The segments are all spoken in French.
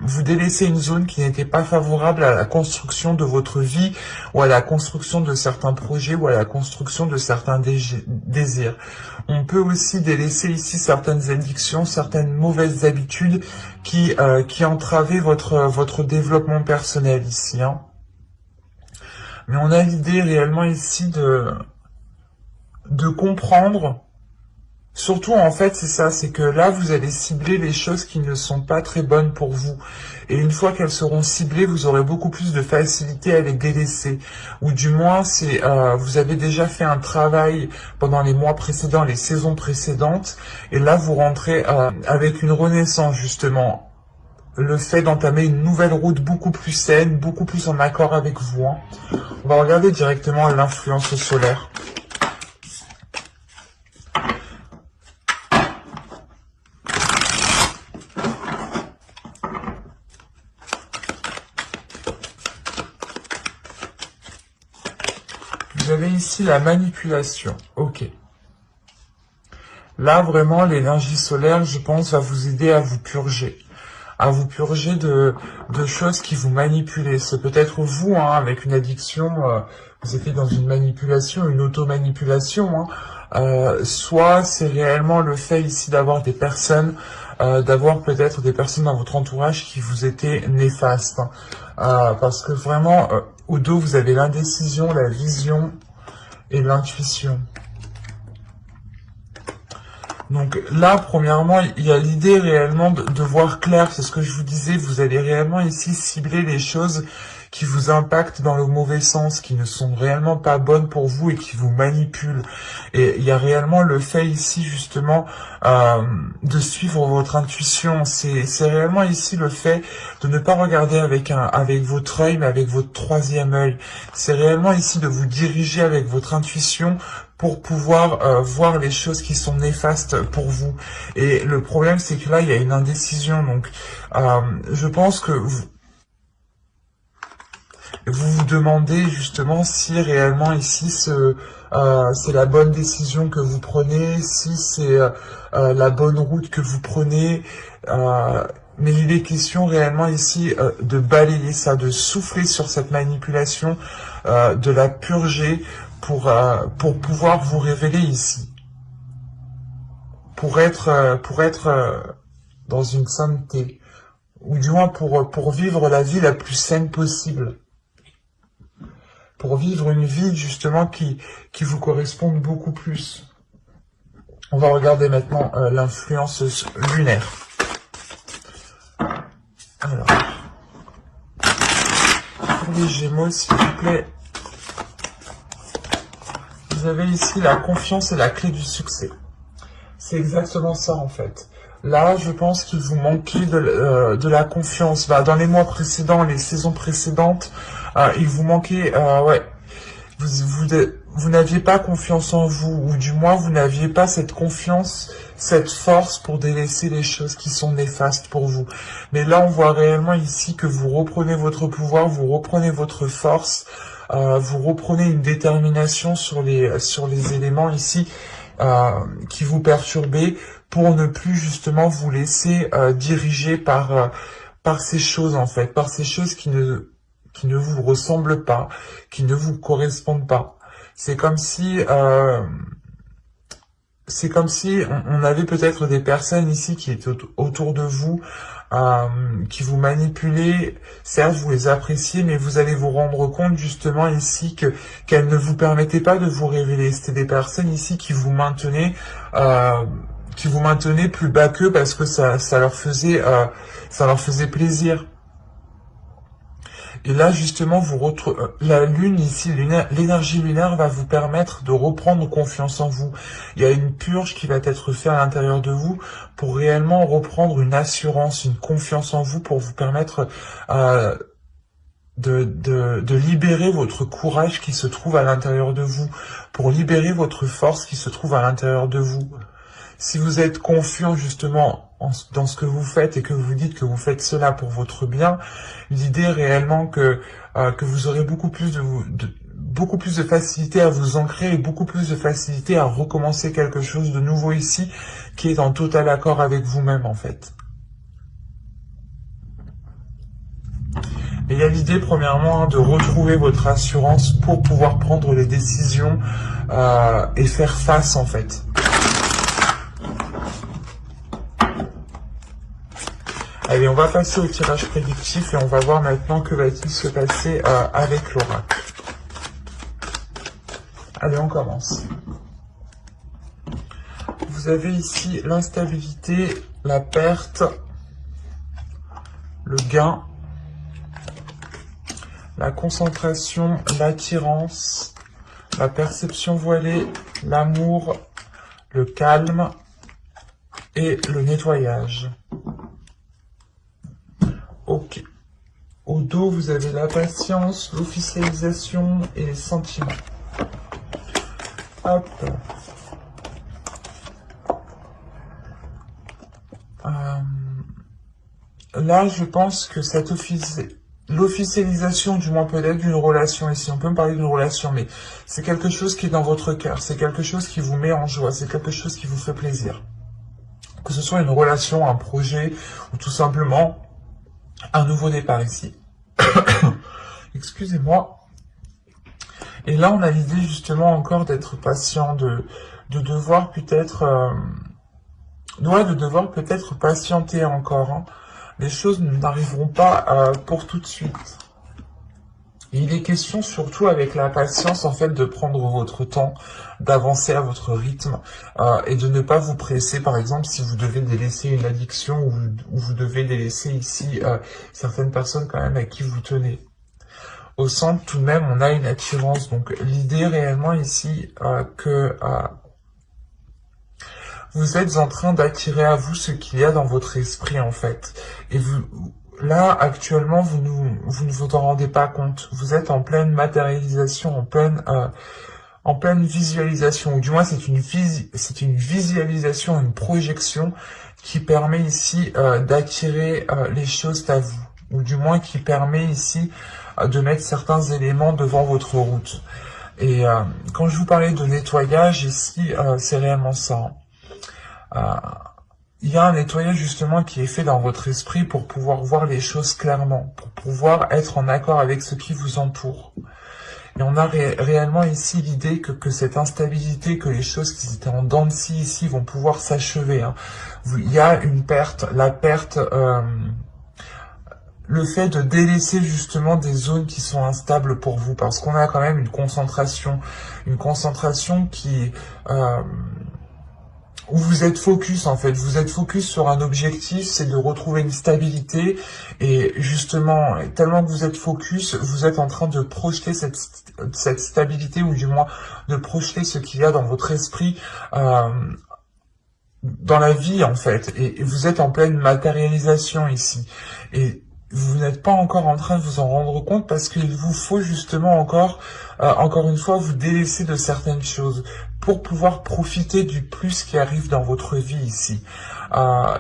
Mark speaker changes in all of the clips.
Speaker 1: vous délaissez une zone qui n'était pas favorable à la construction de votre vie ou à la construction de certains projets ou à la construction de certains désirs. On peut aussi délaisser ici certaines addictions, certaines mauvaises habitudes qui entravaient votre développement personnel ici, hein. Mais on a l'idée réellement ici de comprendre. Surtout, en fait, c'est ça, c'est que là, vous allez cibler les choses qui ne sont pas très bonnes pour vous. Et une fois qu'elles seront ciblées, vous aurez beaucoup plus de facilité à les délaisser. Ou du moins, vous avez déjà fait un travail pendant les mois précédents, les saisons précédentes. Et là, vous rentrez avec une renaissance, justement. Le fait d'entamer une nouvelle route beaucoup plus saine, beaucoup plus en accord avec vous, hein. On va regarder directement l'influence solaire. Vous avez ici la manipulation. Ok. Là, vraiment, l'énergie solaire, je pense, va vous aider à vous purger. À vous purger de choses qui vous manipulent. C'est peut-être vous, hein, avec une addiction, vous êtes dans une manipulation, une auto-manipulation, hein. Soit c'est réellement le fait ici d'avoir des personnes, d'avoir peut-être des personnes dans votre entourage qui vous étaient néfastes, hein. Parce que vraiment, au dos, vous avez l'indécision, la vision et l'intuition. Donc là, premièrement, il y a l'idée réellement de voir clair, c'est ce que je vous disais, vous allez réellement ici cibler les choses qui vous impactent dans le mauvais sens, qui ne sont réellement pas bonnes pour vous et qui vous manipulent. Et il y a réellement le fait ici justement de suivre votre intuition. C'est réellement ici le fait de ne pas regarder avec votre œil, mais avec votre troisième œil. C'est réellement ici de vous diriger avec votre intuition pour pouvoir voir les choses qui sont néfastes pour vous. Et le problème, c'est que là, il y a une indécision. Donc, je pense que vous vous demandez justement si réellement ici c'est la bonne décision que vous prenez, si c'est la bonne route que vous prenez. Mais il est question réellement ici de balayer ça, de souffler sur cette manipulation, de la purger pour pouvoir vous révéler ici. Pour être dans une sainteté. Ou du moins pour vivre la vie la plus saine possible. Pour vivre une vie justement qui vous corresponde beaucoup plus. On va regarder maintenant l'influence lunaire. Alors, pour les Gémeaux, s'il vous plaît, vous avez ici la confiance et la clé du succès. C'est exactement ça en fait. Là, je pense qu'il vous manquait de la confiance. Bah, dans les mois précédents, les saisons précédentes, il vous manquait, ouais, vous n'aviez pas confiance en vous, ou du moins vous n'aviez pas cette confiance, cette force pour délaisser les choses qui sont néfastes pour vous. Mais là, on voit réellement ici que vous reprenez votre pouvoir, vous reprenez votre force, vous reprenez une détermination sur les éléments ici qui vous perturbaient pour ne plus justement vous laisser diriger par ces choses en fait, par ces choses qui ne vous ressemblent pas, qui ne vous correspondent pas. C'est comme si on avait peut-être des personnes ici qui étaient autour de vous, qui vous manipulaient. Certes, vous les appréciez, mais vous allez vous rendre compte justement ici qu'elles ne vous permettaient pas de vous révéler. C'était des personnes ici qui vous maintenaient plus bas qu'eux parce que ça leur faisait plaisir. Et là, justement, la lune ici, l'énergie lunaire va vous permettre de reprendre confiance en vous. Il y a une purge qui va être faite à l'intérieur de vous pour réellement reprendre une assurance, une confiance en vous, pour vous permettre de libérer votre courage qui se trouve à l'intérieur de vous, pour libérer votre force qui se trouve à l'intérieur de vous. Si vous êtes confiant justement dans ce que vous faites et que vous dites que vous faites cela pour votre bien, l'idée réellement que vous aurez beaucoup plus de facilité à vous ancrer et beaucoup plus de facilité à recommencer quelque chose de nouveau ici qui est en total accord avec vous-même en fait. Et il y a l'idée, premièrement, de retrouver votre assurance pour pouvoir prendre les décisions et faire face, en fait. Allez, on va passer au tirage prédictif et on va voir maintenant que va-t-il se passer avec l'oracle. Allez, on commence. Vous avez ici l'instabilité, la perte, le gain, la concentration, l'attirance, la perception voilée, l'amour, le calme et le nettoyage. Ok. Au dos, vous avez la patience, l'officialisation et les sentiments. Hop. Là, je pense que l'officialisation, du moins peut-être d'une relation ici, on peut me parler d'une relation, mais c'est quelque chose qui est dans votre cœur, c'est quelque chose qui vous met en joie, c'est quelque chose qui vous fait plaisir. Que ce soit une relation, un projet, ou tout simplement un nouveau départ ici. Excusez-moi. Et là, on a l'idée justement encore d'être patient, de devoir peut-être... de devoir peut-être patienter encore, hein. Les choses n'arriveront pas pour tout de suite. Et il est question surtout avec la patience en fait de prendre votre temps, d'avancer à votre rythme et de ne pas vous presser. Par exemple, si vous devez délaisser une addiction ou vous devez délaisser ici certaines personnes quand même à qui vous tenez. Au centre, tout de même, on a une attirance. Donc l'idée réellement ici que... vous êtes en train d'attirer à vous ce qu'il y a dans votre esprit, en fait. Et vous, là, actuellement, vous ne vous en rendez pas compte. Vous êtes en pleine matérialisation, en pleine visualisation. Ou du moins, c'est une visualisation, une projection qui permet ici d'attirer les choses à vous. Ou du moins, qui permet ici de mettre certains éléments devant votre route. Et quand je vous parlais de nettoyage, ici, c'est réellement ça, hein. Il y a un nettoyage justement qui est fait dans votre esprit pour pouvoir voir les choses clairement, pour pouvoir être en accord avec ce qui vous entoure. Et on a réellement ici l'idée que cette instabilité, que les choses qui étaient en dents de scie ici vont pouvoir s'achever, hein. Il y a une perte, la perte, le fait de délaisser justement des zones qui sont instables pour vous, parce qu'on a quand même une concentration qui... où vous êtes focus en fait, vous êtes focus sur un objectif, c'est de retrouver une stabilité et justement, tellement que vous êtes focus, vous êtes en train de projeter cette stabilité ou du moins de projeter ce qu'il y a dans votre esprit dans la vie en fait et vous êtes en pleine matérialisation ici et vous n'êtes pas encore en train de vous en rendre compte parce qu'il vous faut justement encore une fois vous délaisser de certaines choses pour pouvoir profiter du plus qui arrive dans votre vie ici.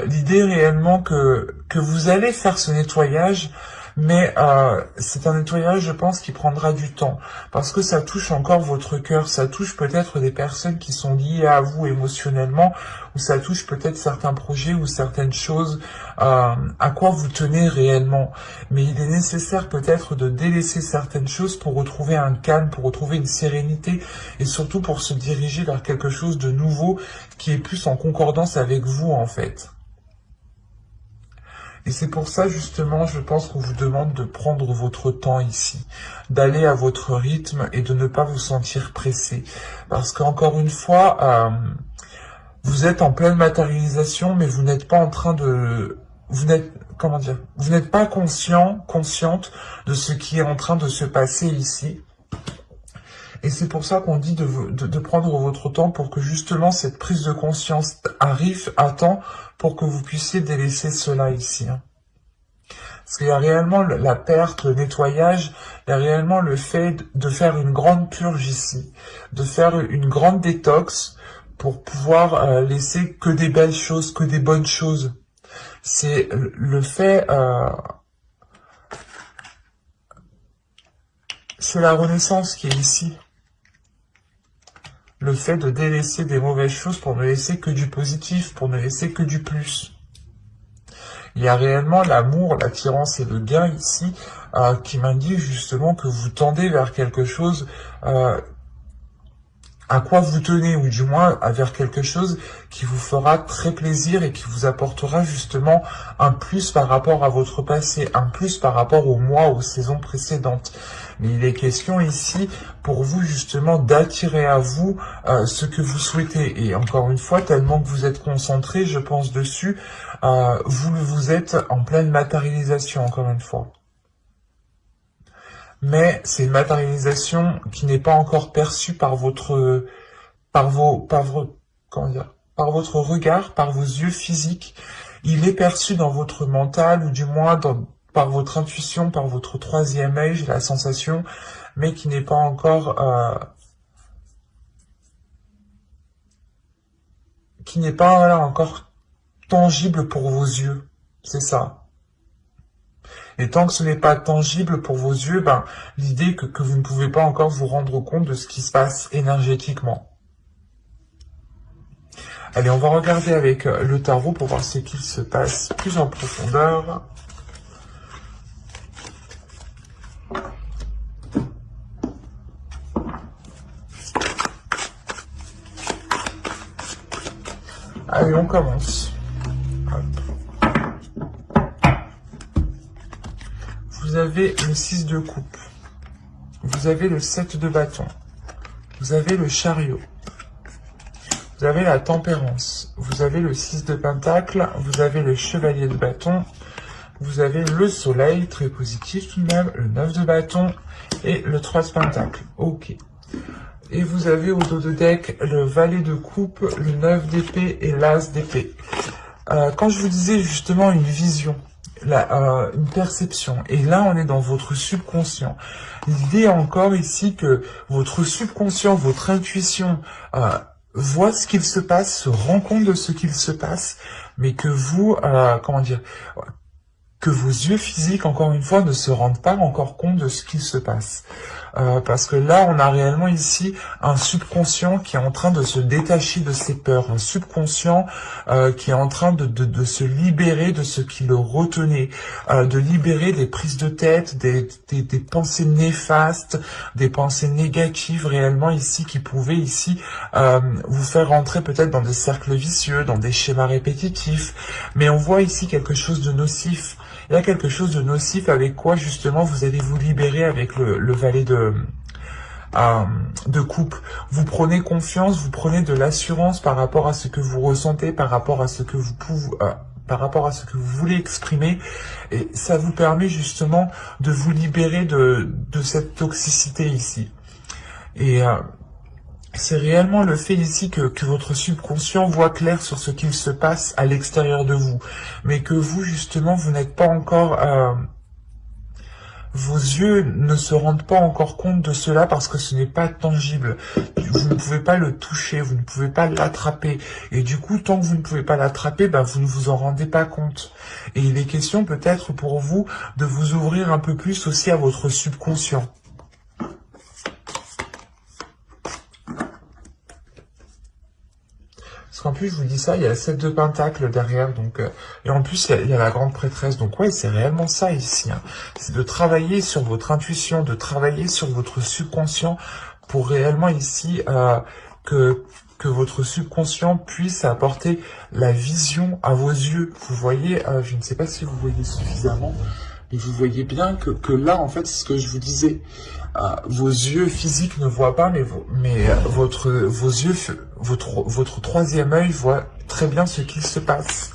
Speaker 1: L'idée réellement que vous allez faire ce nettoyage, mais c'est un nettoyage, je pense, qui prendra du temps, parce que ça touche encore votre cœur, ça touche peut-être des personnes qui sont liées à vous émotionnellement, ou ça touche peut-être certains projets ou certaines choses à quoi vous tenez réellement. Mais il est nécessaire peut-être de délaisser certaines choses pour retrouver un calme, pour retrouver une sérénité, et surtout pour se diriger vers quelque chose de nouveau qui est plus en concordance avec vous en fait. Et c'est pour ça, justement, je pense qu'on vous demande de prendre votre temps ici, d'aller à votre rythme et de ne pas vous sentir pressé. Parce qu'encore une fois, vous êtes en pleine matérialisation, mais vous n'êtes pas en train de... Vous n'êtes pas consciente de ce qui est en train de se passer ici. Et c'est pour ça qu'on dit de prendre votre temps pour que justement cette prise de conscience arrive à temps pour que vous puissiez délaisser cela ici. Parce qu'il y a réellement la perte, le nettoyage, il y a réellement le fait de faire une grande purge ici, de faire une grande détox pour pouvoir laisser que des belles choses, que des bonnes choses. C'est le fait... c'est la renaissance qui est ici. Le fait de délaisser des mauvaises choses pour ne laisser que du positif, pour ne laisser que du plus. Il y a réellement l'amour, l'attirance et le gain ici qui m'indique justement que vous tendez vers quelque chose à quoi vous tenez, ou du moins vers quelque chose qui vous fera très plaisir et qui vous apportera justement un plus par rapport à votre passé, un plus par rapport aux mois, aux saisons précédentes. Mais il est question ici pour vous justement d'attirer à vous ce que vous souhaitez. Et encore une fois, tellement que vous êtes concentré, je pense dessus, vous êtes en pleine matérialisation, encore une fois. Mais c'est une matérialisation qui n'est pas encore perçue par votre, par votre regard, par vos yeux physiques. Il est perçu dans votre mental, ou du moins par votre intuition, par votre troisième œil, j'ai la sensation, mais qui n'est pas encore, voilà, encore tangible pour vos yeux. C'est ça. Et tant que ce n'est pas tangible pour vos yeux, ben, l'idée que vous ne pouvez pas encore vous rendre compte de ce qui se passe énergétiquement. Allez, on va regarder avec le tarot pour voir ce qu'il se passe plus en profondeur. Allez, on commence. Vous avez le 6 de coupe, vous avez le 7 de bâton, vous avez le chariot, vous avez la tempérance, vous avez le 6 de pentacle, vous avez le chevalier de bâton, vous avez le soleil, très positif tout de même, le 9 de bâton et le 3 de pentacle. Ok. Et vous avez au dos de deck le valet de coupe, le 9 d'épée et l'as d'épée. Quand je vous disais justement une vision, une perception, et là on est dans votre subconscient. L'idée encore ici que votre subconscient, votre intuition voit ce qu'il se passe, se rend compte de ce qu'il se passe, mais que vous, que vos yeux physiques, encore une fois, ne se rendent pas encore compte de ce qu'il se passe. Parce que là, on a réellement ici un subconscient qui est en train de se détacher de ses peurs, un subconscient qui est en train de se libérer de ce qui le retenait, de libérer des prises de tête, des pensées néfastes, des pensées négatives réellement ici qui pouvaient ici vous faire rentrer peut-être dans des cercles vicieux, dans des schémas répétitifs. Mais on voit ici quelque chose de nocif. Il y a quelque chose de nocif avec quoi justement vous allez vous libérer avec le valet de coupe. Vous prenez confiance, vous prenez de l'assurance par rapport à ce que vous ressentez, par rapport à ce que vous pouvez, par rapport à ce que vous voulez exprimer, et ça vous permet justement de vous libérer de cette toxicité ici. Et c'est réellement le fait ici que votre subconscient voit clair sur ce qu'il se passe à l'extérieur de vous, mais que vous, justement, vous n'êtes pas encore... vos yeux ne se rendent pas encore compte de cela parce que ce n'est pas tangible. Vous ne pouvez pas le toucher, vous ne pouvez pas l'attraper. Et du coup, tant que vous ne pouvez pas l'attraper, ben, vous ne vous en rendez pas compte. Et il est question peut-être pour vous de vous ouvrir un peu plus aussi à votre subconscient. En plus, je vous dis ça, il y a le 7 de pentacle derrière, donc et en plus, il y a la grande prêtresse. Donc ouais, c'est réellement ça ici. Hein. C'est de travailler sur votre intuition, de travailler sur votre subconscient pour réellement ici que votre subconscient puisse apporter la vision à vos yeux. Vous voyez, je ne sais pas si vous voyez suffisamment, mais vous voyez bien que là, en fait, c'est ce que je vous disais. Vos yeux physiques ne voient pas, mais votre troisième œil voit très bien ce qu'il se passe.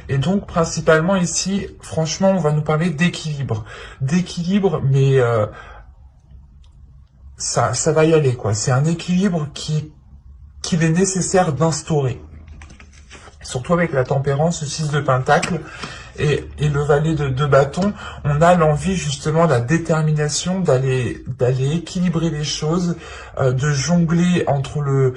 Speaker 1: Et donc, principalement ici, franchement, on va nous parler d'équilibre. D'équilibre, mais ça va y aller, quoi. C'est un équilibre qu'il est nécessaire d'instaurer. Surtout avec la tempérance, le 6 de pentacle. Et le valet de bâton, on a l'envie justement, la détermination d'aller équilibrer les choses, de jongler entre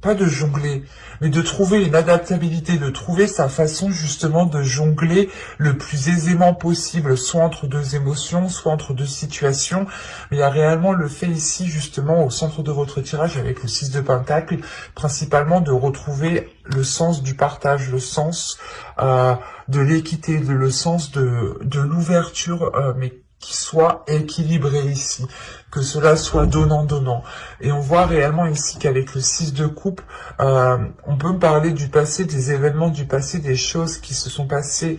Speaker 1: pas de jongler, mais de trouver une adaptabilité, de trouver sa façon justement de jongler le plus aisément possible, soit entre deux émotions, soit entre deux situations. Mais il y a réellement le fait ici justement au centre de votre tirage avec le 6 de Pentacle, principalement de retrouver le sens du partage, le sens de l'équité, le sens de l'ouverture, mais qui soit équilibré ici, que cela soit donnant-donnant. Et on voit réellement ici qu'avec le 6 de coupe, on peut me parler du passé, des événements du passé, des choses qui se sont passées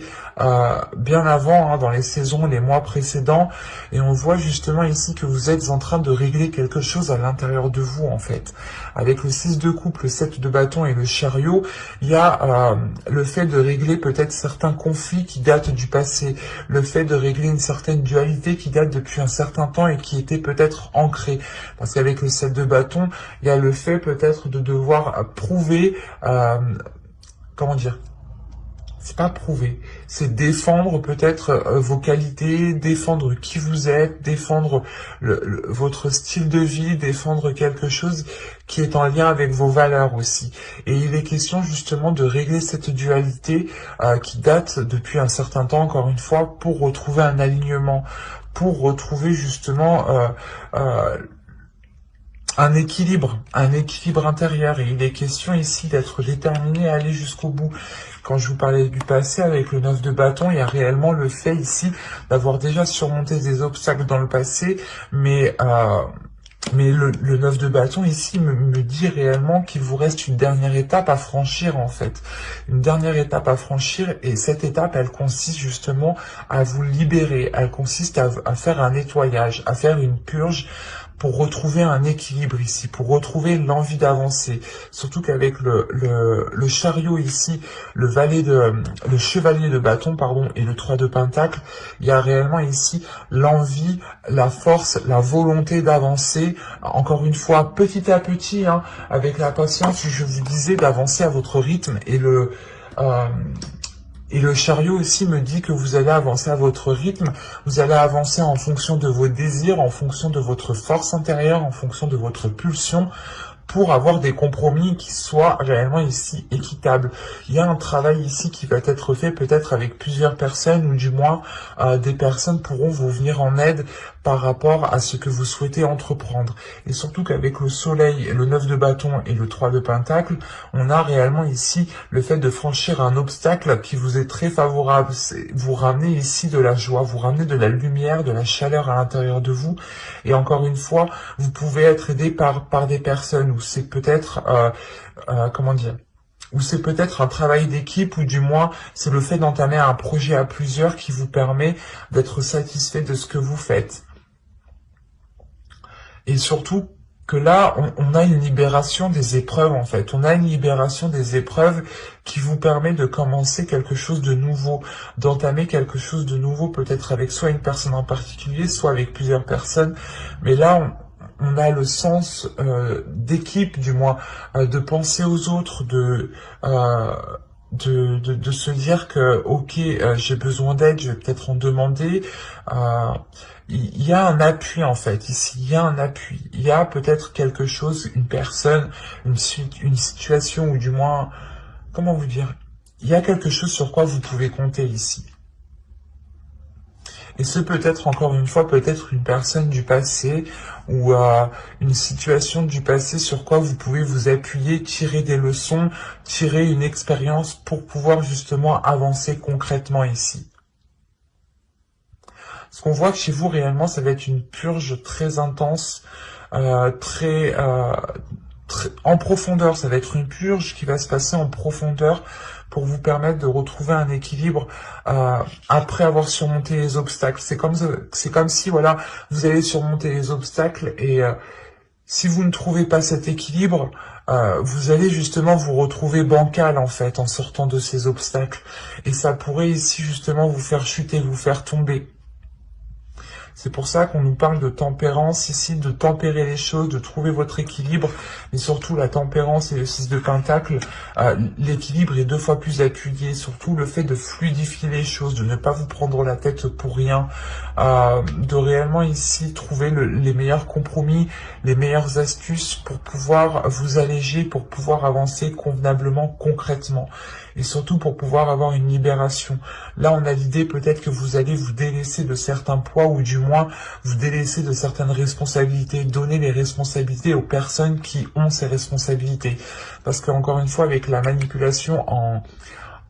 Speaker 1: bien avant, hein, dans les saisons, les mois précédents. Et on voit justement ici que vous êtes en train de régler quelque chose à l'intérieur de vous, en fait. Avec le 6 de coupe, le 7 de bâton et le chariot, il y a le fait de régler peut-être certains conflits qui datent du passé, le fait de régler une certaine dualité qui date depuis un certain temps et qui était peut-être ancrée. Parce qu'avec le 7 de bâton, il y a le fait peut-être de devoir prouver, comment dire, c'est pas prouver, c'est défendre peut-être vos qualités, défendre qui vous êtes, défendre votre style de vie, défendre quelque chose qui est en lien avec vos valeurs aussi. Et il est question justement de régler cette dualité qui date depuis un certain temps, encore une fois, pour retrouver un alignement, pour retrouver justement un équilibre intérieur. Et il est question ici d'être déterminé à aller jusqu'au bout. Quand je vous parlais du passé avec le 9 de bâton, il y a réellement le fait ici d'avoir déjà surmonté des obstacles dans le passé, mais le 9 de bâton ici me dit réellement qu'il vous reste une dernière étape à franchir en fait. Une dernière étape à franchir, et cette étape elle consiste justement à vous libérer, elle consiste à faire un nettoyage, à faire une purge, pour retrouver un équilibre ici, pour retrouver l'envie d'avancer. Surtout qu'avec le chariot ici, le chevalier de bâton, pardon, et le 3 de pentacle, il y a réellement ici l'envie, la force, la volonté d'avancer, encore une fois, petit à petit, hein, avec la patience, je vous disais, d'avancer à votre rythme, et le chariot aussi me dit que vous allez avancer à votre rythme, vous allez avancer en fonction de vos désirs, en fonction de votre force intérieure, en fonction de votre pulsion, pour avoir des compromis qui soient réellement ici équitables. Il y a un travail ici qui va être fait peut-être avec plusieurs personnes, ou du moins des personnes pourront vous venir en aide par rapport à ce que vous souhaitez entreprendre. Et surtout qu'avec le soleil, le 9 de bâton et le 3 de pentacle, on a réellement ici le fait de franchir un obstacle qui vous est très favorable. Vous ramenez ici de la joie, vous ramenez de la lumière, de la chaleur à l'intérieur de vous. Et encore une fois, vous pouvez être aidé par des personnes, où c'est peut-être, comment dire, ou c'est peut-être un travail d'équipe, ou du moins c'est le fait d'entamer un projet à plusieurs qui vous permet d'être satisfait de ce que vous faites. Et surtout que là, on a une libération des épreuves en fait. On a une libération des épreuves qui vous permet de commencer quelque chose de nouveau, d'entamer quelque chose de nouveau, peut-être avec soit une personne en particulier, soit avec plusieurs personnes. Mais là, on a le sens d'équipe, du moins, de penser aux autres, de se dire que ok, j'ai besoin d'aide, je vais peut-être en demander. Il y a un appui en fait ici, il y a un appui, il y a peut-être quelque chose, une personne, une situation, ou du moins, comment vous dire, il y a quelque chose sur quoi vous pouvez compter ici. Et ce peut être, encore une fois, peut-être une personne du passé, ou une situation du passé sur quoi vous pouvez vous appuyer, tirer des leçons, tirer une expérience pour pouvoir justement avancer concrètement ici. Ce qu'on voit que chez vous réellement, ça va être une purge très intense, très en profondeur. Ça va être une purge qui va se passer en profondeur pour vous permettre de retrouver un équilibre après avoir surmonté les obstacles. C'est comme si voilà, vous allez surmonter les obstacles, et si vous ne trouvez pas cet équilibre, vous allez justement vous retrouver bancal en fait en sortant de ces obstacles, et ça pourrait ici justement vous faire chuter, vous faire tomber. C'est pour ça qu'on nous parle de tempérance ici, de tempérer les choses, de trouver votre équilibre, mais surtout la tempérance et le 6 de Pentacle, l'équilibre est 2 fois plus appuyé, surtout le fait de fluidifier les choses, de ne pas vous prendre la tête pour rien, de réellement ici trouver les meilleurs compromis, les meilleures astuces pour pouvoir vous alléger, pour pouvoir avancer convenablement, concrètement. Et surtout pour pouvoir avoir une libération. Là, on a l'idée peut-être que vous allez vous délaisser de certains poids, ou du moins vous délaisser de certaines responsabilités, donner les responsabilités aux personnes qui ont ces responsabilités. Parce qu'encore une fois, avec la manipulation en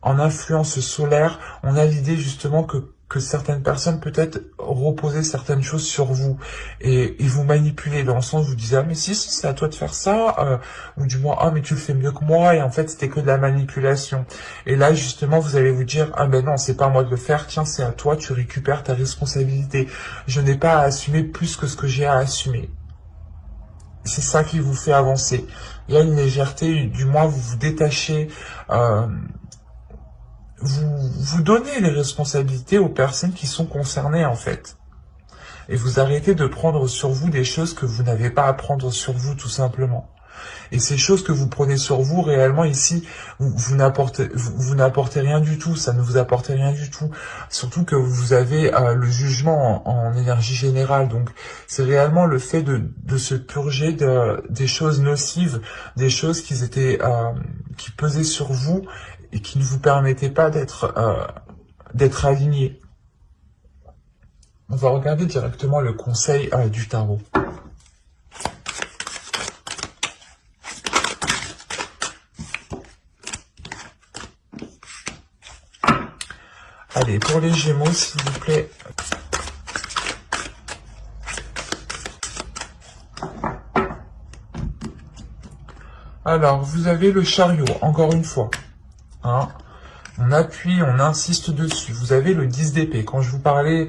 Speaker 1: influence solaire, on a l'idée justement que certaines personnes peut-être reposer certaines choses sur vous et vous manipuler dans le sens où vous disez ah mais si c'est à toi de faire ça ou du moins ah mais tu le fais mieux que moi et en fait c'était que de la manipulation et là justement vous allez vous dire ah ben non c'est pas à moi de le faire, tiens c'est à toi, tu récupères ta responsabilité, je n'ai pas à assumer plus que ce que j'ai à assumer. C'est ça qui vous fait avancer. Il y a une légèreté, du moins vous vous détachez, vous donnez les responsabilités aux personnes qui sont concernées en fait. Et vous arrêtez de prendre sur vous des choses que vous n'avez pas à prendre sur vous tout simplement. Et ces choses que vous prenez sur vous réellement ici, vous n'apportez rien du tout, ça ne vous apporte rien du tout. Surtout que vous avez le jugement en énergie générale. Donc c'est réellement le fait de se purger des choses nocives, des choses qui pesaient sur vous et qui ne vous permettaient pas d'être aligné. On va regarder directement le conseil du tarot. Allez, pour les Gémeaux, s'il vous plaît. Alors, vous avez le chariot, encore une fois. Hein, on appuie, on insiste dessus. Vous avez le 10 d'épée. Quand je vous parlais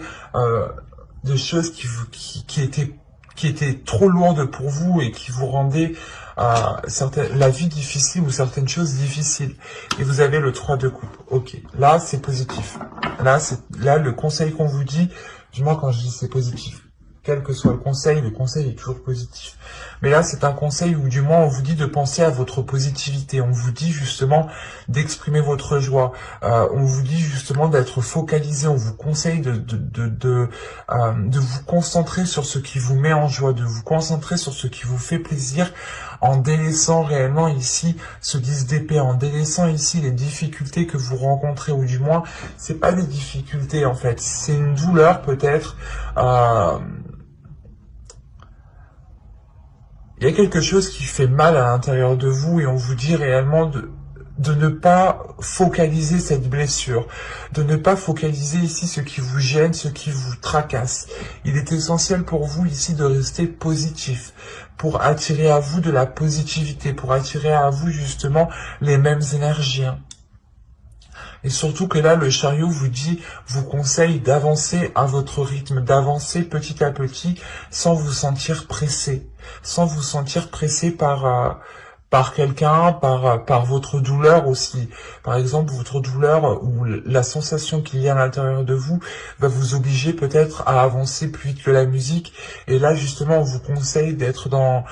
Speaker 1: de choses qui étaient trop lourdes pour vous et qui vous rendaient la vie difficile ou certaines choses difficiles. Et vous avez le 3 de coupe. Ok, là c'est positif. Là le conseil qu'on vous dit, du moins quand je dis c'est positif, quel que soit le conseil est toujours positif. Mais là, c'est un conseil où du moins on vous dit de penser à votre positivité. On vous dit justement d'exprimer votre joie. On vous dit justement d'être focalisé. On vous conseille de vous concentrer sur ce qui vous met en joie, de vous concentrer sur ce qui vous fait plaisir, en délaissant réellement ici ce 10 d'épée, en délaissant ici les difficultés que vous rencontrez, ou du moins, c'est pas des difficultés en fait, c'est une douleur peut-être. Il y a quelque chose qui fait mal à l'intérieur de vous et on vous dit réellement de ne pas focaliser cette blessure, de ne pas focaliser ici ce qui vous gêne, ce qui vous tracasse. Il est essentiel pour vous ici de rester positif, pour attirer à vous de la positivité, pour attirer à vous justement les mêmes énergies. Et surtout que là, le chariot vous conseille d'avancer à votre rythme, d'avancer petit à petit, sans vous sentir pressé, par quelqu'un, par votre douleur aussi. Par exemple, votre douleur ou la sensation qu'il y a à l'intérieur de vous va vous obliger peut-être à avancer plus vite que la musique. Et là, justement, on vous conseille d'être dans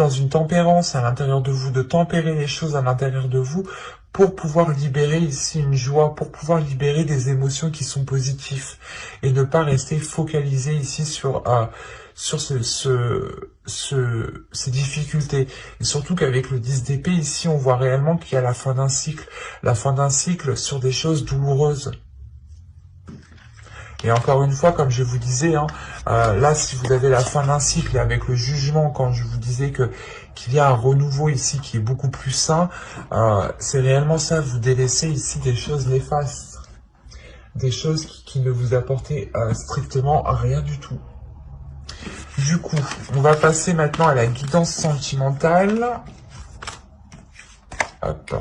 Speaker 1: une tempérance à l'intérieur de vous, de tempérer les choses à l'intérieur de vous, pour pouvoir libérer ici une joie, pour pouvoir libérer des émotions qui sont positives et ne pas rester focalisé ici sur ces difficultés. Et surtout qu'avec le 10 d'épée, ici, on voit réellement qu'il y a la fin d'un cycle sur des choses douloureuses. Et encore une fois, comme je vous disais, là, si vous avez la fin d'un cycle et avec le jugement, quand je vous disais qu'il y a un renouveau ici qui est beaucoup plus sain, c'est réellement ça, vous délaissez ici des choses néfastes, des choses qui ne vous apportaient strictement rien du tout. Du coup, on va passer maintenant à la guidance sentimentale. Hop.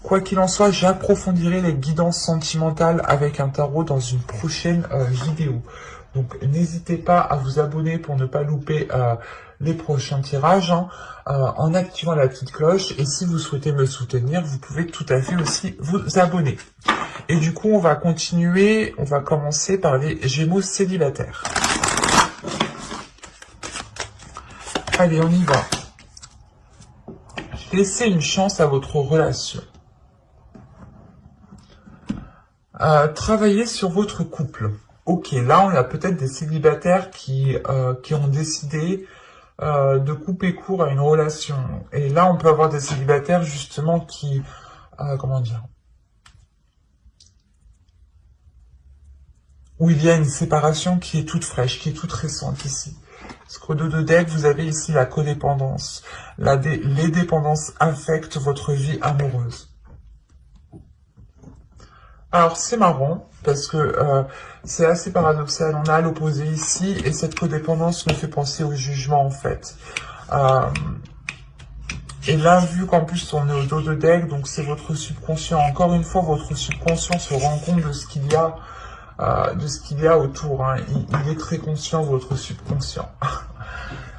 Speaker 1: Quoi qu'il en soit, j'approfondirai les guidances sentimentales avec un tarot dans une prochaine vidéo. Donc n'hésitez pas à vous abonner pour ne pas louper les prochains tirages en activant la petite cloche. Et si vous souhaitez me soutenir, vous pouvez tout à fait aussi vous abonner. Et du coup, on va commencer par les Gémeaux célibataires. Allez, on y va. Laissez une chance à votre relation. Travaillez sur votre couple. Ok, là, on a peut-être des célibataires qui ont décidé de couper court à une relation. Et là, on peut avoir des célibataires, justement, qui... comment dire, où il y a une séparation qui est toute fraîche, qui est toute récente ici. Parce qu'au dos de deck, vous avez ici la codépendance. Les dépendances affectent votre vie amoureuse. Alors, c'est marrant, parce que c'est assez paradoxal. On a l'opposé ici, et cette codépendance me fait penser au jugement, en fait. Et là, vu qu'en plus on est au dos de deck, donc c'est votre subconscient. Encore une fois, votre subconscient se rend compte de ce qu'il y a, autour. Hein. Il est très conscient, votre subconscient.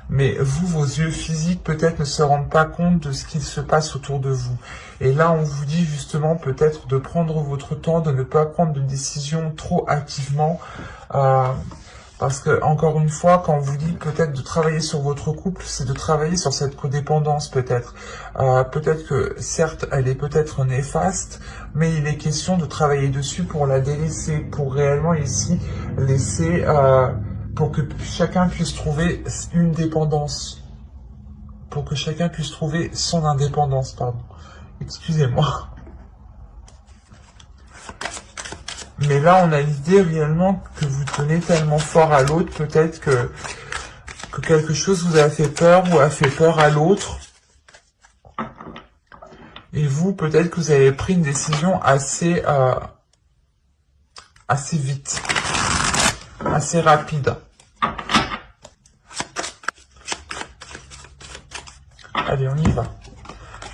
Speaker 1: Mais vous, vos yeux physiques, peut-être ne se rendent pas compte de ce qu'il se passe autour de vous. Et là, on vous dit justement peut-être de prendre votre temps, de ne pas prendre de décision trop activement. Parce que, encore une fois, quand on vous dit peut-être de travailler sur votre couple, c'est de travailler sur cette codépendance peut-être. Peut-être que, certes, elle est peut-être néfaste, mais il est question de travailler dessus pour la délaisser, pour réellement ici laisser... pour que chacun puisse trouver une dépendance. Pour que chacun puisse trouver son indépendance, pardon. Excusez-moi. Mais là, on a l'idée réellement que vous tenez tellement fort à l'autre, peut-être que quelque chose vous a fait peur ou a fait peur à l'autre. Et vous, peut-être que vous avez pris une décision assez vite, assez rapide. Allez, on y va.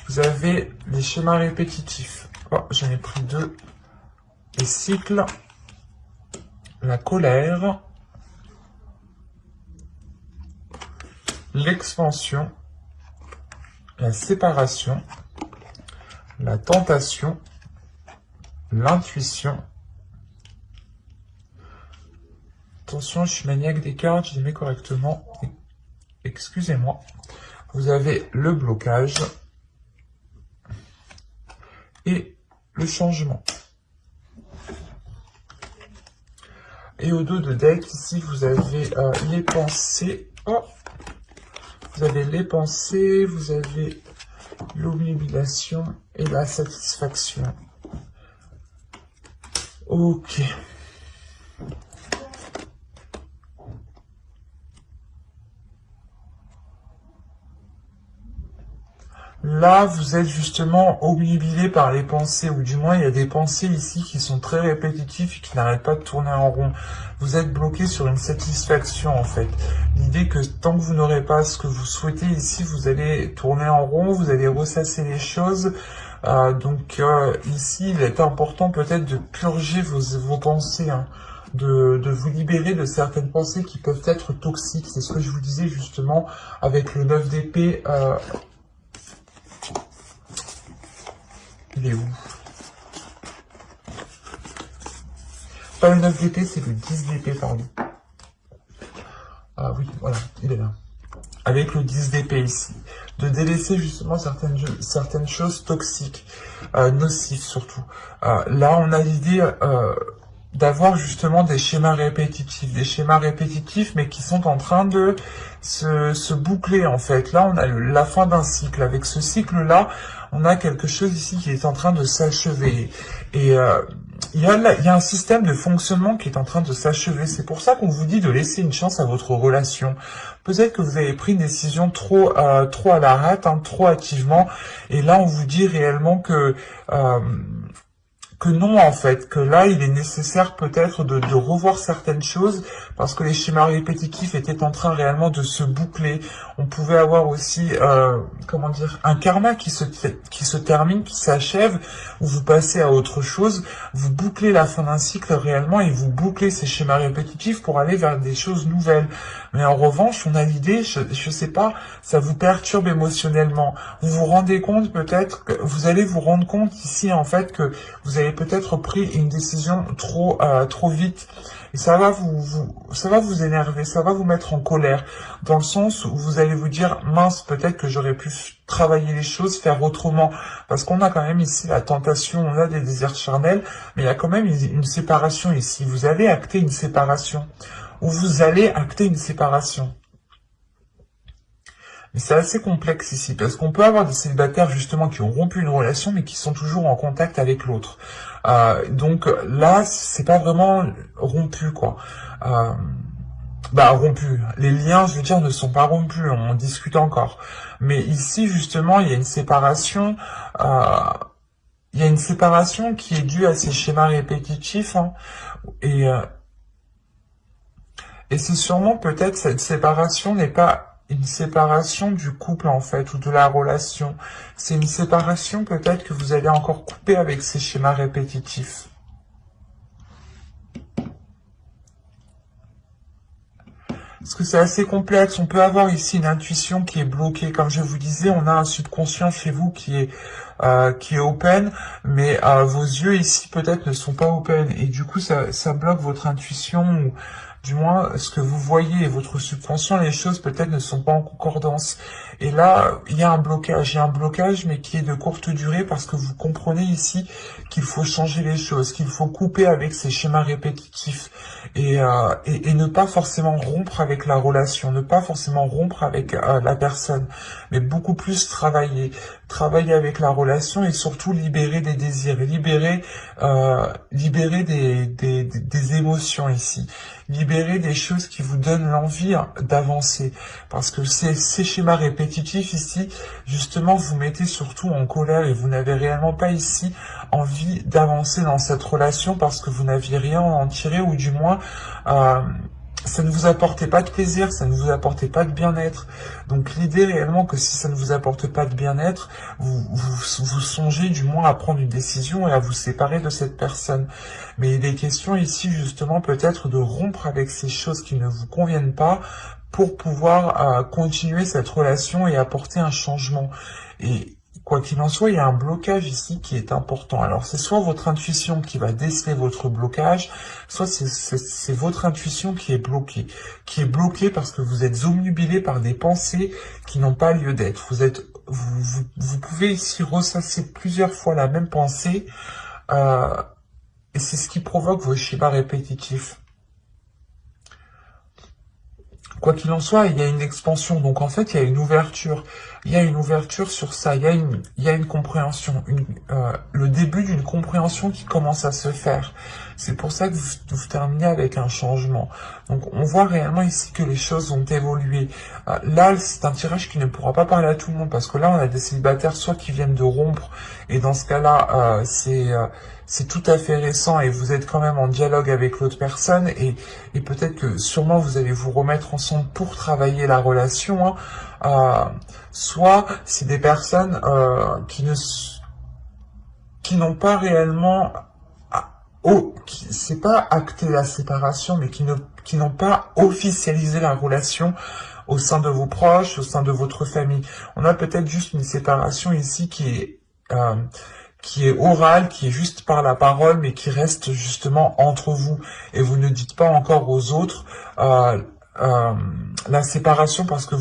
Speaker 1: Vous avez les schémas répétitifs. Oh, j'en ai pris deux. Les cycles, la colère, l'expansion, la séparation, la tentation, l'intuition. Attention, je suis maniaque des cartes, je les mets correctement. Excusez-moi. Vous avez le blocage et le changement. Et au dos de deck, ici, vous avez les pensées. Oh, vous avez les pensées, vous avez l'obnubilation et la satisfaction. Ok. Là, vous êtes justement obnubilé par les pensées, ou du moins, il y a des pensées ici qui sont très répétitives et qui n'arrêtent pas de tourner en rond. Vous êtes bloqué sur une satisfaction, en fait. L'idée que tant que vous n'aurez pas ce que vous souhaitez ici, vous allez tourner en rond, vous allez ressasser les choses. Donc, ici, il est important peut-être de purger vos pensées, hein. De vous libérer de certaines pensées qui peuvent être toxiques. C'est ce que je vous disais justement avec le 9 d'épée. Il est où? Pas le 9 d'épée, c'est le 10 d'épée, pardon. Ah oui, voilà, il est là. Avec le 10 d'épée ici. De délaisser justement certaines choses toxiques, nocives surtout. Là, on a l'idée d'avoir justement des schémas répétitifs, mais qui sont en train de se boucler en fait. Là, on a la fin d'un cycle. Avec ce cycle-là, on a quelque chose ici qui est en train de s'achever. Et il y a un système de fonctionnement qui est en train de s'achever. C'est pour ça qu'on vous dit de laisser une chance à votre relation. Peut-être que vous avez pris une décision trop à la rate, hein, trop activement. Et là, on vous dit réellement que non, en fait, que là, il est nécessaire peut-être de revoir certaines choses, parce que les schémas répétitifs étaient en train réellement de se boucler. On pouvait avoir aussi, comment dire, un karma qui se termine, qui s'achève, où vous passez à autre chose, vous bouclez la fin d'un cycle réellement, et vous bouclez ces schémas répétitifs pour aller vers des choses nouvelles. Mais en revanche, on a l'idée, je sais pas, ça vous perturbe émotionnellement. Vous vous rendez compte peut-être, que vous allez vous rendre compte ici, en fait, que vous avez avez peut-être pris une décision trop vite. Et ça va vous énerver, ça va vous mettre en colère, dans le sens où vous allez vous dire, mince, peut-être que j'aurais pu travailler les choses, faire autrement, parce qu'on a quand même ici la tentation, on a des désirs charnels, mais il y a quand même une séparation ici. Vous avez acté une séparation, ou vous allez acter une séparation. Mais c'est assez complexe ici, parce qu'on peut avoir des célibataires justement qui ont rompu une relation, mais qui sont toujours en contact avec l'autre. Donc là, c'est pas vraiment rompu, quoi. Rompu. Les liens, je veux dire, ne sont pas rompus, on discute encore. Mais ici, justement, il y a une séparation... il y a une séparation qui est due à ces schémas répétitifs, hein, et c'est sûrement peut-être cette séparation n'est pas une séparation du couple en fait, ou de la relation. C'est une séparation peut-être que vous allez encore couper avec ces schémas répétitifs. Parce que c'est assez complexe, on peut avoir ici une intuition qui est bloquée. Comme je vous disais, on a un subconscient chez vous qui est open, mais vos yeux ici peut-être ne sont pas open. Et du coup, ça bloque votre intuition, ou du moins ce que vous voyez et votre subconscient, les choses peut-être ne sont pas en concordance. Et là, il y a un blocage, mais qui est de courte durée, parce que vous comprenez ici qu'il faut changer les choses, qu'il faut couper avec ces schémas répétitifs, et ne pas forcément rompre avec la relation, ne pas forcément rompre avec la personne, mais beaucoup plus travailler avec la relation, et surtout libérer des désirs, libérer des émotions ici, libérer des choses qui vous donnent l'envie d'avancer, parce que ces schémas répétitifs ici, justement, vous mettez surtout en colère, et vous n'avez réellement pas ici envie d'avancer dans cette relation, parce que vous n'aviez rien à en tirer, ou du moins ça ne vous apportait pas de plaisir, ça ne vous apportait pas de bien-être. Donc l'idée réellement que si ça ne vous apporte pas de bien-être, vous songez du moins à prendre une décision et à vous séparer de cette personne. Mais il est question ici justement peut-être de rompre avec ces choses qui ne vous conviennent pas, pour pouvoir continuer cette relation et apporter un changement. Et quoi qu'il en soit, il y a un blocage ici qui est important. Alors, c'est soit votre intuition qui va déceler votre blocage, soit c'est votre intuition qui est bloquée. Qui est bloquée parce que vous êtes omnubilé par des pensées qui n'ont pas lieu d'être. Vous pouvez ici ressasser plusieurs fois la même pensée, et c'est ce qui provoque vos schémas répétitifs. Quoi qu'il en soit, il y a une expansion, donc en fait, il y a une ouverture. Il y a une ouverture sur ça, il y a une compréhension, le début d'une compréhension qui commence à se faire. C'est pour ça que vous terminez avec un changement. Donc on voit réellement ici que les choses ont évolué. Là, c'est un tirage qui ne pourra pas parler à tout le monde, parce que là, on a des célibataires soit qui viennent de rompre, et dans ce cas-là, c'est tout à fait récent, et vous êtes quand même en dialogue avec l'autre personne, et peut-être que sûrement vous allez vous remettre ensemble pour travailler la relation, hein. Soit c'est des personnes qui n'ont pas réellement, c'est pas acté la séparation, mais qui n'ont pas officialisé la relation au sein de vos proches, au sein de votre famille. On a peut-être juste une séparation ici qui est orale, qui est juste par la parole, mais qui reste justement entre vous. Et vous ne dites pas encore aux autres la séparation, parce que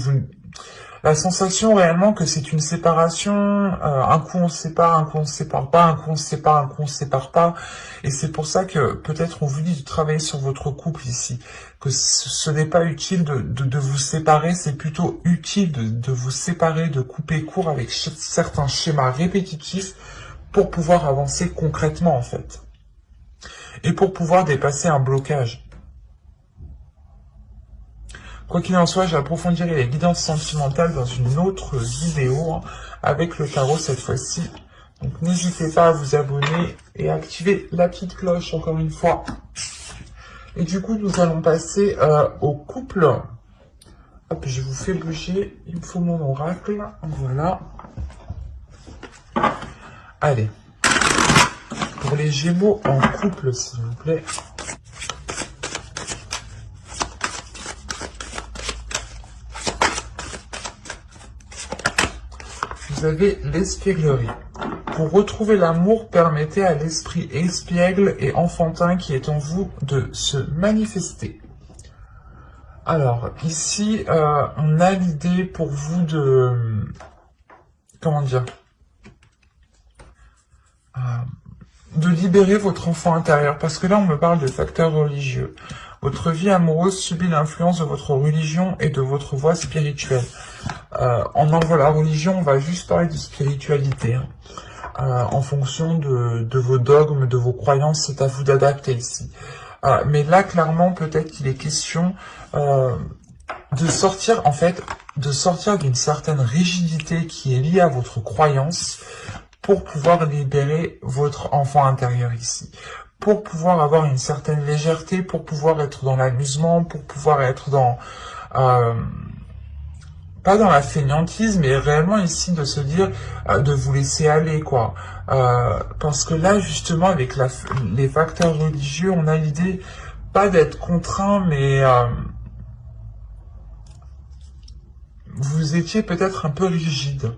Speaker 1: la sensation réellement que c'est une séparation, un coup on se sépare, un coup on se sépare pas, un coup on se sépare, un coup on se sépare pas. Et c'est pour ça que peut-être on vous dit de travailler sur votre couple ici, que ce n'est pas utile de vous séparer, c'est plutôt utile de vous séparer, de couper court avec certains schémas répétitifs, pour pouvoir avancer concrètement en fait, et pour pouvoir dépasser un blocage. Quoi qu'il en soit, j'approfondirai les guidances sentimentales dans une autre vidéo, hein, avec le tarot cette fois-ci. Donc n'hésitez pas à vous abonner et à activer la petite cloche encore une fois. Et du coup, nous allons passer au couple. Hop, je vous fais bouger, il me faut mon oracle, voilà. Allez, pour les Gémeaux en couple, s'il vous plaît. Vous avez l'espièglerie. pour retrouver l'amour, permettez à l'esprit espiègle et enfantin qui est en vous de se manifester. Alors, ici, on a l'idée pour vous de... Comment dire, de libérer votre enfant intérieur, parce que là, on me parle de facteurs religieux. Votre vie amoureuse subit l'influence de votre religion et de votre voie spirituelle. En enlevant la religion, on va juste parler de spiritualité. Hein. En fonction de vos dogmes, de vos croyances, c'est à vous d'adapter ici. Mais là, clairement, peut-être qu'il est question de sortir, en fait, de sortir d'une certaine rigidité qui est liée à votre croyance pour pouvoir libérer votre enfant intérieur ici. Pour pouvoir avoir une certaine légèreté, pour pouvoir être dans l'amusement, pour pouvoir être dans... pas dans la fainéantise, mais réellement ici de se dire, de vous laisser aller, quoi. Parce que là, justement, avec les facteurs religieux, on a l'idée, pas d'être contraint, mais vous étiez peut-être un peu rigide.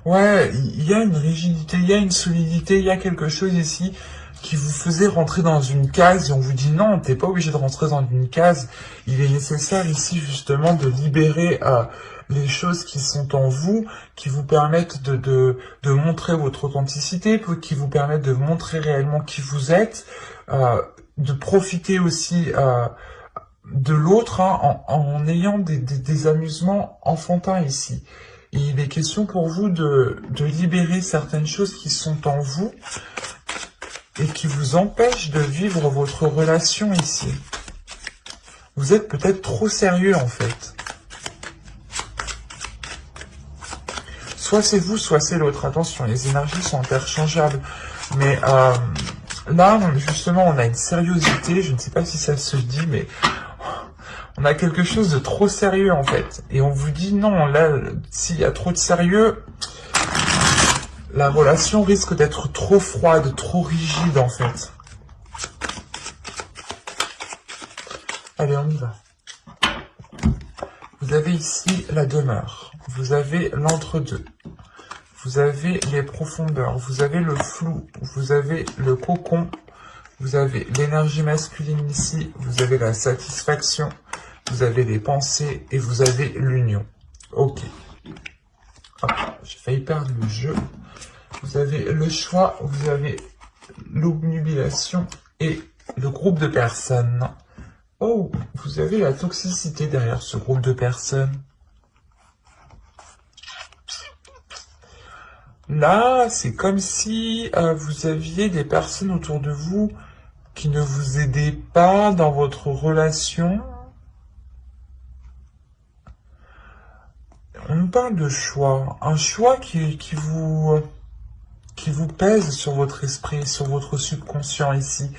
Speaker 1: Ouais, il y a une rigidité, il y a une solidité, il y a quelque chose ici qui vous faisait rentrer dans une case et on vous dit non, t'es pas obligé de rentrer dans une case. Il est nécessaire ici justement de libérer les choses qui sont en vous, qui vous permettent de montrer votre authenticité, qui vous permettent de montrer réellement qui vous êtes, de profiter aussi de l'autre hein, en ayant des amusements enfantins ici. Et il est question pour vous de libérer certaines choses qui sont en vous et qui vous empêchent de vivre votre relation ici. Vous êtes peut-être trop sérieux en fait. Soit c'est vous, soit c'est l'autre. Attention, les énergies sont interchangeables. Mais là, justement, on a une sériosité. Je ne sais pas si ça se dit, mais... on a quelque chose de trop sérieux en fait. Et on vous dit non, là, s'il y a trop de sérieux, la relation risque d'être trop froide, trop rigide en fait. Allez, on y va. Vous avez ici la demeure. Vous avez l'entre-deux. Vous avez les profondeurs. Vous avez le flou. Vous avez le cocon. Vous avez l'énergie masculine ici. Vous avez la satisfaction. Vous avez les pensées et vous avez l'union. Ok. Hop, j'ai failli perdre le jeu. Vous avez le choix, vous avez l'obnubilation et le groupe de personnes. Oh, vous avez la toxicité derrière ce groupe de personnes. Là, c'est comme si vous aviez des personnes autour de vous qui ne vous aidaient pas dans votre relation. On nous parle de choix. Un choix qui vous pèse sur votre esprit, sur votre subconscient ici.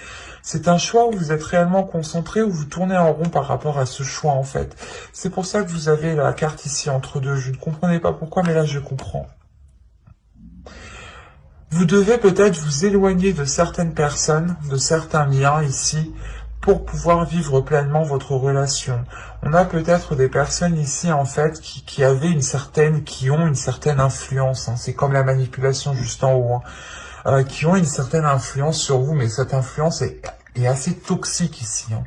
Speaker 1: C'est un choix où vous êtes réellement concentré, où vous tournez en rond par rapport à ce choix en fait. C'est pour ça que vous avez la carte ici entre deux. Je ne comprenais pas pourquoi, mais là je comprends. Vous devez peut-être vous éloigner de certaines personnes, de certains liens ici, pour pouvoir vivre pleinement votre relation. On a peut-être des personnes ici, en fait, qui ont une certaine influence. Hein. C'est comme la manipulation juste en haut. Hein. Qui ont une certaine influence sur vous, mais cette influence est assez toxique ici. Hein.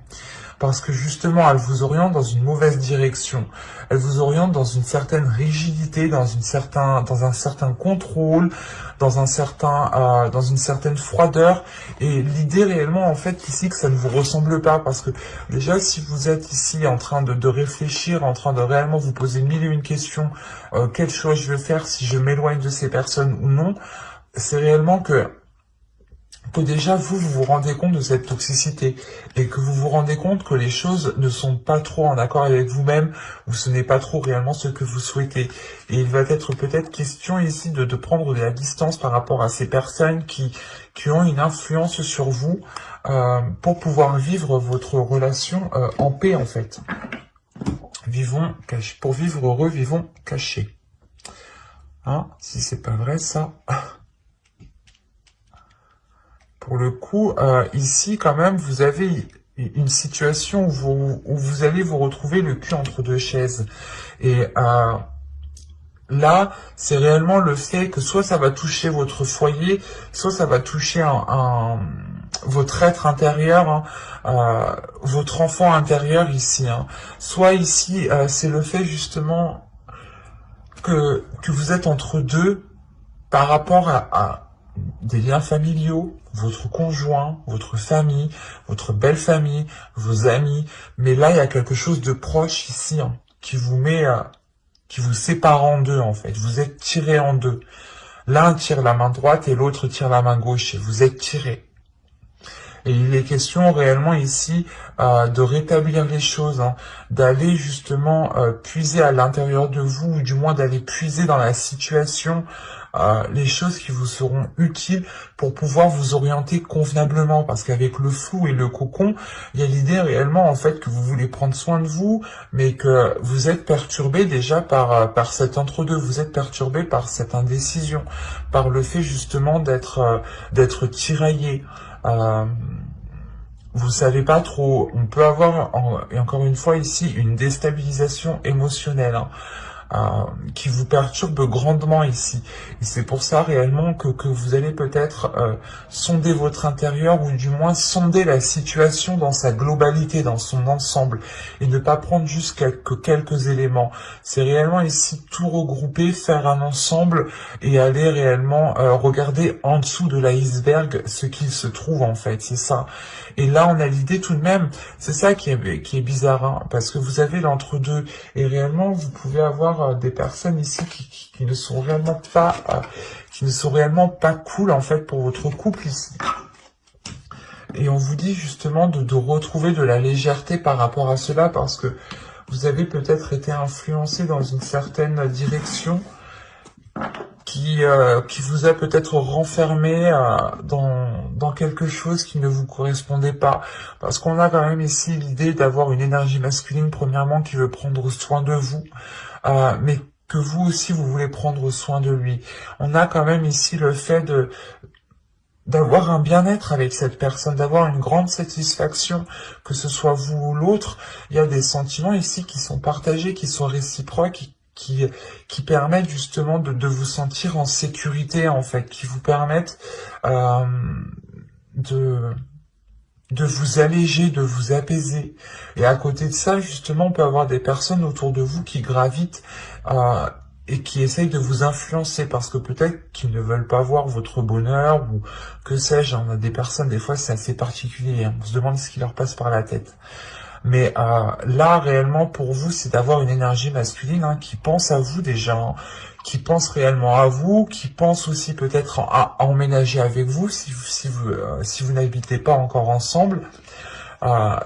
Speaker 1: Parce que justement, elle vous oriente dans une mauvaise direction. Elle vous oriente dans une certaine rigidité, dans un certain contrôle, dans une certaine froideur. Et l'idée réellement, en fait, ici, que ça ne vous ressemble pas. Parce que déjà, si vous êtes ici en train de réfléchir, en train de réellement vous poser mille et une questions, quel choix je vais faire si je m'éloigne de ces personnes ou non, c'est réellement que déjà vous vous rendez compte de cette toxicité et que vous vous rendez compte que les choses ne sont pas trop en accord avec vous-même ou ce n'est pas trop réellement ce que vous souhaitez. Et il va être peut-être question ici de prendre de la distance par rapport à ces personnes qui ont une influence sur vous pour pouvoir vivre votre relation en paix en fait. Vivons cachés. Pour vivre heureux, vivons cachés. Hein, si c'est pas vrai ça... Pour le coup, ici, quand même, vous avez une situation où vous allez vous retrouver le cul entre deux chaises. Et là, c'est réellement le fait que soit ça va toucher votre foyer, soit ça va toucher votre être intérieur, hein, votre enfant intérieur ici. Hein. Soit ici, c'est le fait justement que vous êtes entre deux par rapport à des liens familiaux, votre conjoint, votre famille, votre belle famille, vos amis. Mais là, il y a quelque chose de proche ici hein, qui vous sépare en deux en fait. Vous êtes tirés en deux. L'un tire la main droite et l'autre tire la main gauche et vous êtes tirés. Et il est question réellement ici de rétablir les choses, hein, d'aller justement puiser à l'intérieur de vous, ou du moins d'aller puiser dans la situation les choses qui vous seront utiles pour pouvoir vous orienter convenablement. Parce qu'avec le flou et le cocon, il y a l'idée réellement en fait que vous voulez prendre soin de vous, mais que vous êtes perturbé déjà par cet entre-deux, vous êtes perturbé par cette indécision, par le fait justement d'être tiraillé. Vous savez pas trop, on peut avoir, et encore une fois ici, une déstabilisation émotionnelle hein, qui vous perturbe grandement ici. Et c'est pour ça réellement que vous allez peut-être sonder votre intérieur ou du moins sonder la situation dans sa globalité, dans son ensemble et ne pas prendre juste quelques éléments. C'est réellement ici tout regrouper, faire un ensemble et aller réellement regarder en dessous de l'iceberg ce qu'il se trouve en fait, c'est ça. Et là on a l'idée tout de même, c'est ça qui est bizarre, hein, parce que vous avez l'entre-deux et réellement vous pouvez avoir des personnes ici qui ne sont réellement pas cool en fait pour votre couple ici. Et on vous dit justement de retrouver de la légèreté par rapport à cela parce que vous avez peut-être été influencé dans une certaine direction qui vous a peut-être renfermé dans quelque chose qui ne vous correspondait pas. Parce qu'on a quand même ici l'idée d'avoir une énergie masculine, premièrement, qui veut prendre soin de vous, mais que vous aussi, vous voulez prendre soin de lui. On a quand même ici le fait d'avoir un bien-être avec cette personne, d'avoir une grande satisfaction, que ce soit vous ou l'autre. Il y a des sentiments ici qui sont partagés, qui sont réciproques, qui permettent justement de vous sentir en sécurité en fait, qui vous permettent de vous alléger, de vous apaiser. Et à côté de ça, justement, on peut avoir des personnes autour de vous qui gravitent et qui essayent de vous influencer parce que peut-être qu'ils ne veulent pas voir votre bonheur ou que sais-je. On a des personnes, des fois, c'est assez particulier. Hein. On se demande ce qui leur passe par la tête. Mais là, réellement, pour vous, c'est d'avoir une énergie masculine hein, qui pense à vous déjà, hein, qui pense réellement à vous, qui pense aussi peut-être à emménager avec vous si vous n'habitez pas encore ensemble.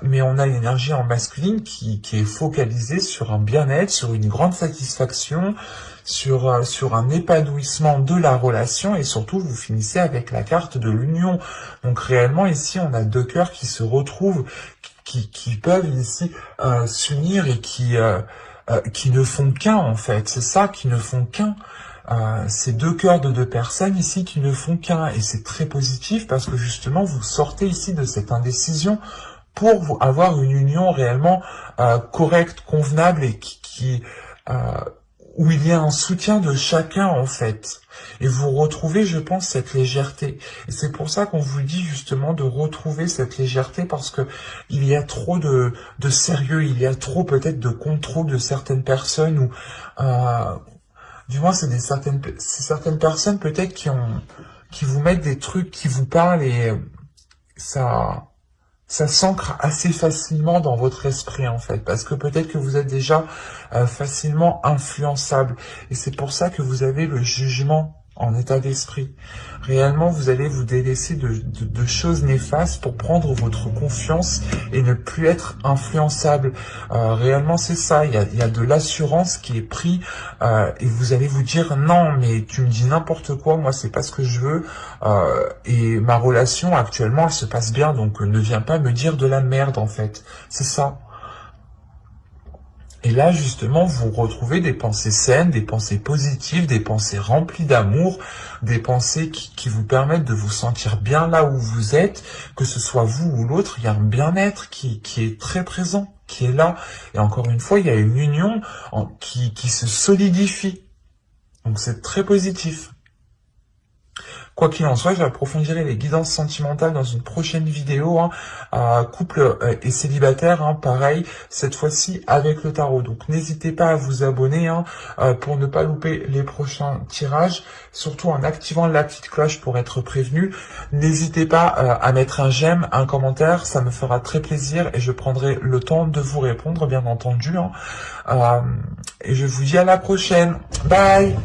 Speaker 1: Mais on a une énergie en masculine qui est focalisée sur un bien-être, sur une grande satisfaction, sur un épanouissement de la relation et surtout vous finissez avec la carte de l'union. Donc réellement ici on a deux cœurs qui se retrouvent, qui peuvent ici s'unir et qui ne font qu'un en fait. C'est ça, qui ne font qu'un. C'est deux cœurs de deux personnes ici qui ne font qu'un et c'est très positif parce que justement vous sortez ici de cette indécision pour avoir une union réellement correcte, convenable et où il y a un soutien de chacun en fait. Et vous retrouvez, je pense, cette légèreté. Et c'est pour ça qu'on vous dit justement de retrouver cette légèreté parce que il y a trop de sérieux, il y a trop peut-être de contrôle de certaines personnes ou du moins c'est certaines personnes peut-être qui vous mettent des trucs qui vous parlent et ça s'ancre assez facilement dans votre esprit en fait, parce que peut-être que vous êtes déjà facilement influençable, et c'est pour ça que vous avez le jugement en état d'esprit. Réellement, vous allez vous délaisser de choses néfastes pour prendre votre confiance et ne plus être influençable. Réellement, c'est ça, il y a de l'assurance qui est prise et vous allez vous dire non, mais tu me dis n'importe quoi, moi c'est pas ce que je veux et ma relation actuellement elle se passe bien, donc ne viens pas me dire de la merde en fait. C'est ça. Et là, justement, vous retrouvez des pensées saines, des pensées positives, des pensées remplies d'amour, des pensées qui vous permettent de vous sentir bien là où vous êtes, que ce soit vous ou l'autre, il y a un bien-être qui est très présent, qui est là. Et encore une fois, il y a une union qui se solidifie. Donc c'est très positif. Quoi qu'il en soit, j'approfondirai les guidances sentimentales dans une prochaine vidéo, couple et célibataire, pareil, cette fois-ci avec le tarot. Donc n'hésitez pas à vous abonner pour ne pas louper les prochains tirages, surtout en activant la petite cloche pour être prévenu. N'hésitez pas à mettre un j'aime, un commentaire, ça me fera très plaisir et je prendrai le temps de vous répondre, bien entendu. Et je vous dis à la prochaine. Bye!